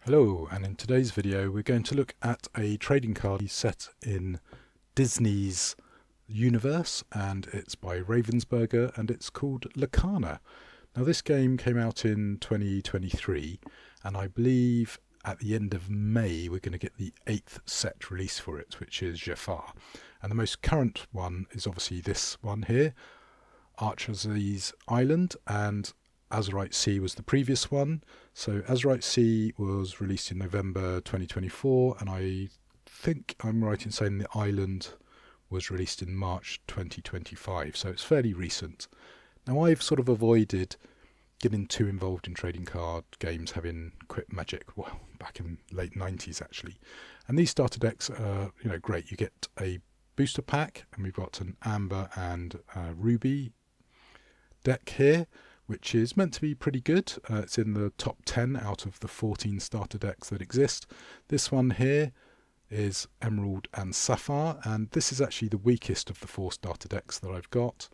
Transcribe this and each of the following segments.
Hello, and in today's video we're going to look at a trading card set in Disney's universe, and it's by Ravensburger and it's called Lorcana. Now this game came out in 2023 and I believe at the end of May we're going to get the 8th set release for it, which is Jafar. And the most current one is obviously this one here, Archer's Island, and Azurite Sea was the previous one. So Azurite Sea was released in November 2024, and I think I'm right in saying the island was released in March 2025, so it's fairly recent. Now I've sort of avoided getting too involved in trading card games having quit Magic, well, back in late 90s actually. And these starter decks are, great. You get a booster pack, and we've got an Amber and Ruby deck here, which is meant to be pretty good. It's in the top 10 out of the 14 starter decks that exist. This one here is Emerald and Sapphire, and this is actually the weakest of the 4 starter decks that I've got.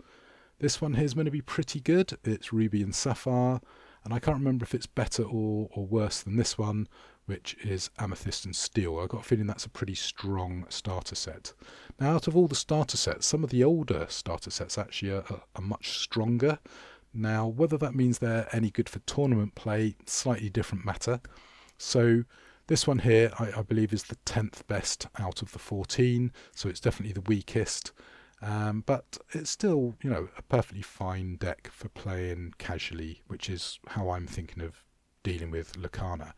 This one here is going to be pretty good. It's Ruby and Sapphire, and I can't remember if it's better or worse than this one, which is Amethyst and Steel. I've got a feeling that's a pretty strong starter set. Now, out of all the starter sets, some of the older starter sets actually are much stronger. Now, whether that means they're any good for tournament play, slightly different matter. So this one here, I believe, is the 10th best out of the 14, so it's definitely the weakest. But it's still, a perfectly fine deck for playing casually, which is how I'm thinking of dealing with Lorcana.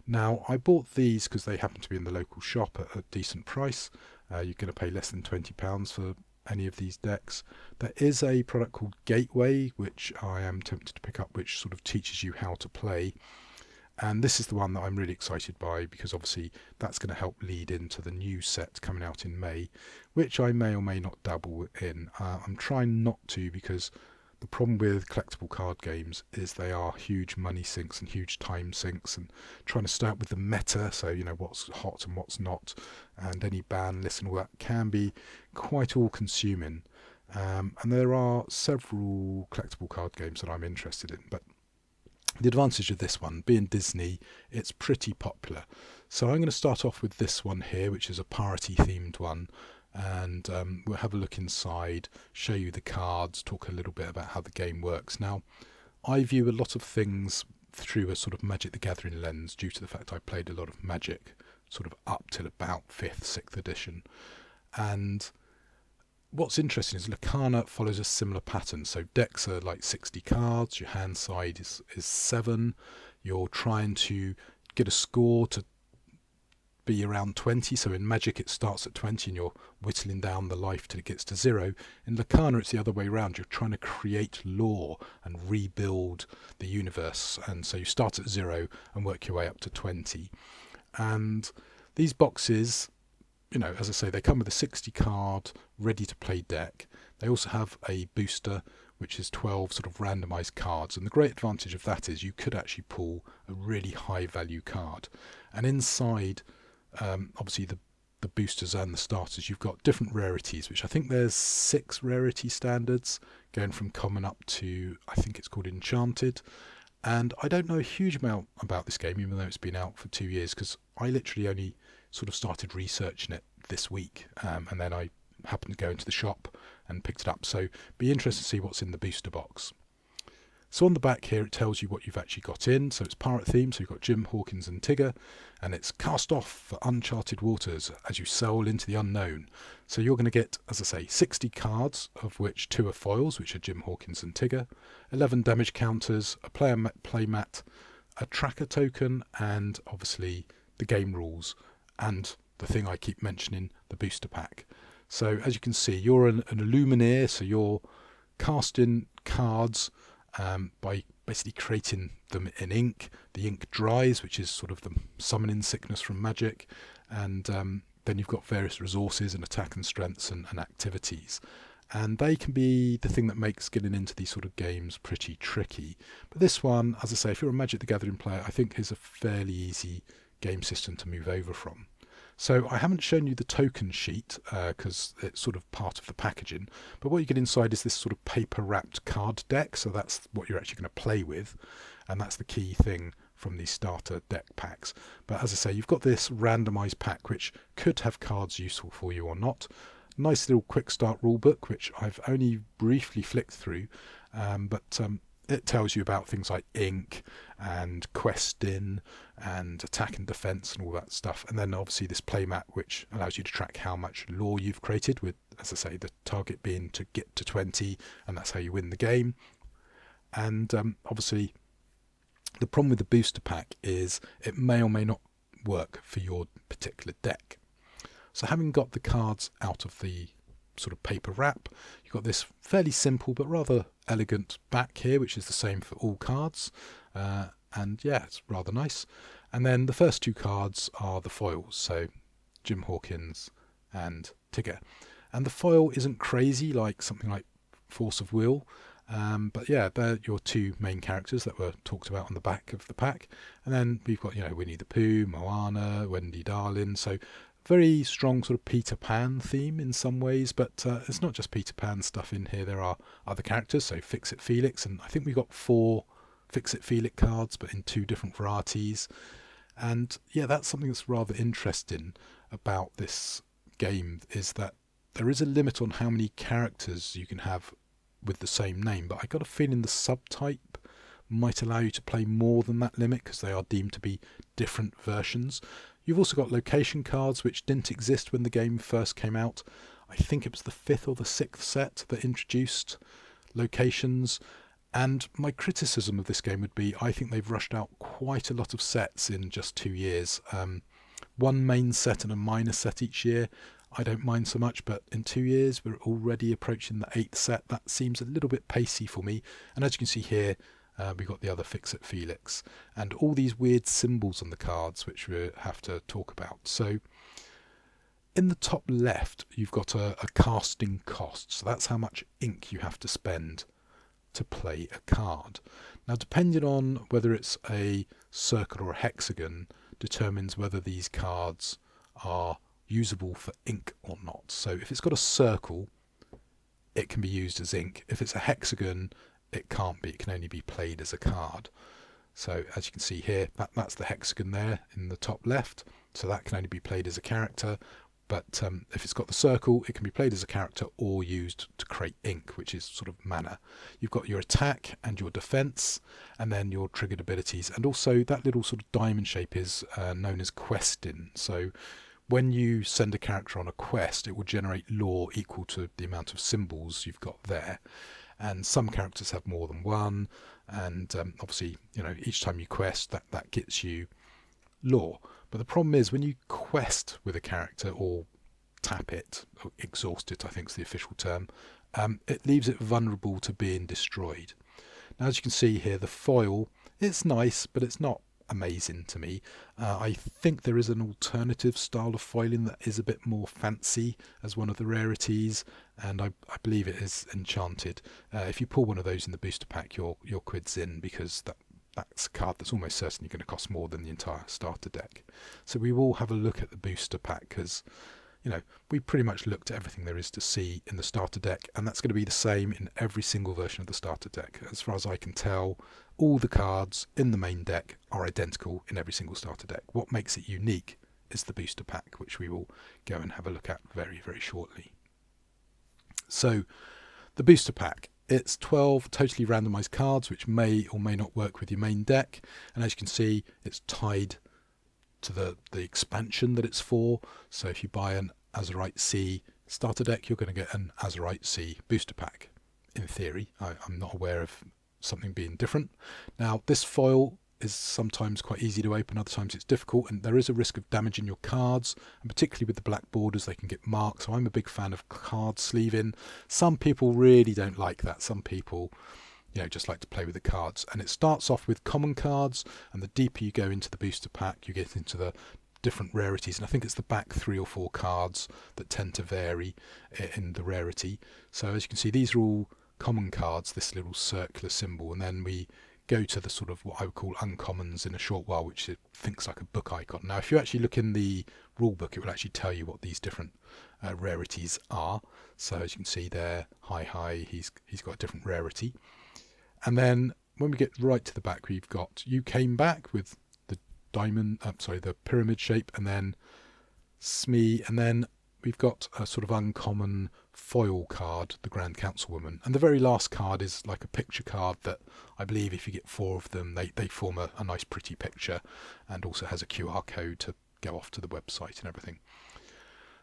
Now, I bought these because they happen to be in the local shop at a decent price. You're going to pay less than £20 for any of these decks. There is a product called Gateway, which I am tempted to pick up, which sort of teaches you how to play. And this is the one that I'm really excited by, because obviously that's going to help lead into the new set coming out in May, which I may or may not dabble in. I'm trying not to, because the problem with collectible card games is they are huge money sinks and huge time sinks, and trying to stay up with the meta, so what's hot and what's not, and any ban lists and all that can be quite all consuming. And there are several collectible card games that I'm interested in, but the advantage of this one, being Disney, it's pretty popular. So I'm going to start off with this one here, which is a party themed one. And we'll have a look inside, show you the cards, talk a little bit about how the game works. Now, I view a lot of things through a sort of Magic the Gathering lens, due to the fact I played a lot of Magic sort of up till about 5th, 6th edition. And what's interesting is Lorcana follows a similar pattern. So decks are like 60 cards, your hand side is 7, you're trying to get a score to be around 20, so in Magic it starts at 20 and you're whittling down the life till it gets to 0. In Lorcana it's the other way around, you're trying to create lore and rebuild the universe, and so you start at 0 and work your way up to 20. And these boxes, as I say, they come with a 60 card ready to play deck. They also have a booster which is 12 sort of randomized cards, and the great advantage of that is you could actually pull a really high value card. And inside obviously the boosters and the starters, you've got different rarities, which I think there's 6 rarity standards, going from common up to, I think it's called enchanted. And I don't know a huge amount about this game, even though it's been out for 2 years, because I literally only sort of started researching it this week, and then I happened to go into the shop and picked it up. So be interested to see what's in the booster box. So on the back here it tells you what you've actually got in. So it's pirate themed, so you've got Jim, Hawkins and Tigger, and it's cast off for uncharted waters as you sail into the unknown. So you're going to get, as I say, 60 cards, of which 2 are foils, which are Jim, Hawkins and Tigger, 11 damage counters, a play mat, a tracker token, and obviously the game rules, and the thing I keep mentioning, the booster pack. So as you can see, you're an Illuminator, so you're casting cards by basically creating them in ink. The ink dries, which is sort of the summoning sickness from Magic, and then you've got various resources and attack and strengths and activities, and they can be the thing that makes getting into these sort of games pretty tricky. But this one, as I say, if you're a Magic the Gathering player, I think is a fairly easy game system to move over from. So I haven't shown you the token sheet because it's sort of part of the packaging, but what you get inside is this sort of paper wrapped card deck, so that's what you're actually going to play with, and that's the key thing from these starter deck packs. But as I say, you've got this randomized pack which could have cards useful for you or not. Nice little quick start rulebook which I've only briefly flicked through, but it tells you about things like ink and questing and attack and defense and all that stuff. And then obviously this playmat which allows you to track how much lore you've created, with, as I say, the target being to get to 20, and that's how you win the game. And obviously the problem with the booster pack is it may or may not work for your particular deck. So having got the cards out of the sort of paper wrap, you've got this fairly simple but rather elegant back here, which is the same for all cards, and yeah, it's rather nice. And then the first two cards are the foils, so Jim Hawkins and Tigger. And the foil isn't crazy like something like Force of Will, but yeah, they're your two main characters that were talked about on the back of the pack. And then we've got, Winnie the Pooh, Moana, Wendy Darling, so very strong sort of Peter Pan theme in some ways, but it's not just Peter Pan stuff in here. There are other characters, so Fix-It Felix, and I think we've got 4 Fix-It Felix cards, but in 2 different varieties. And yeah, that's something that's rather interesting about this game, is that there is a limit on how many characters you can have with the same name, but I got a feeling the subtype might allow you to play more than that limit because they are deemed to be different versions. You've also got location cards which didn't exist when the game first came out. I think it was the 5th or the 6th set that introduced locations. And my criticism of this game would be, I think they've rushed out quite a lot of sets in just 2 years. One main set and a minor set each year, I don't mind so much, but in 2 years we're already approaching the 8th set. That seems a little bit pacey for me. And as you can see here, we've got the other Fix-It Felix and all these weird symbols on the cards which we have to talk about. So in the top left you've got a casting cost, so that's how much ink you have to spend to play a card. Now depending on whether it's a circle or a hexagon determines whether these cards are usable for ink or not. So if it's got a circle, it can be used as ink. If it's a hexagon, it can't be. It can only be played as a card. So as you can see here, that's the hexagon there in the top left, so that can only be played as a character. But if it's got the circle, it can be played as a character or used to create ink, which is sort of mana. You've got your attack and your defense, and then your triggered abilities, and also that little sort of diamond shape is known as questing. So when you send a character on a quest, it will generate lore equal to the amount of symbols you've got there. And some characters have more than one, and obviously, each time you quest, that gets you lore. But the problem is when you quest with a character or tap it, or exhaust it, I think is the official term, it leaves it vulnerable to being destroyed. Now, as you can see here, the foil, it's nice, but it's not amazing to me. I think there is an alternative style of foiling that is a bit more fancy as one of the rarities, and I believe it is enchanted. If you pull one of those in the booster pack, your quid's in, because that's a card that's almost certainly going to cost more than the entire starter deck. So we will have a look at the booster pack, because we pretty much looked at everything there is to see in the starter deck, and that's going to be the same in every single version of the starter deck. As far as I can tell, all the cards in the main deck are identical in every single starter deck. What makes it unique is the booster pack, which we will go and have a look at very, very shortly. So the booster pack, it's 12 totally randomized cards which may or may not work with your main deck, and as you can see, it's tied to the expansion that it's for. So if you buy an Azurite Sea starter deck, you're going to get an Azurite Sea booster pack, in theory. I'm not aware of something being different. Now, this foil is sometimes quite easy to open, other times it's difficult, and there is a risk of damaging your cards, and particularly with the black borders, they can get marked. So I'm a big fan of card sleeving. Some people really don't like that. Some people just like to play with the cards, and it starts off with common cards, and the deeper you go into the booster pack, you get into the different rarities, and I think it's the back 3 or 4 cards that tend to vary in the rarity. So as you can see, these are all common cards, this little circular symbol, and then we go to the sort of what I would call uncommons in a short while, which it thinks like a book icon. Now if you actually look in the rule book, it will actually tell you what these different rarities are. So as you can see there, hi, he's got a different rarity. And then when we get right to the back, we've got "You Came Back" with the the pyramid shape, and then Smee, and then we've got a sort of uncommon foil card, the Grand Councilwoman, and the very last card is like a picture card that I believe if you get 4 of them, they form a nice pretty picture, and also has a QR code to go off to the website and everything.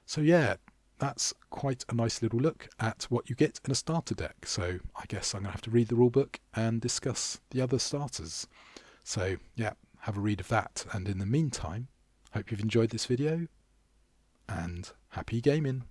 So yeah, that's quite a nice little look at what you get in a starter deck. So I guess I'm going to have to read the rulebook and discuss the other starters. So yeah, have a read of that, and in the meantime, hope you've enjoyed this video, and happy gaming.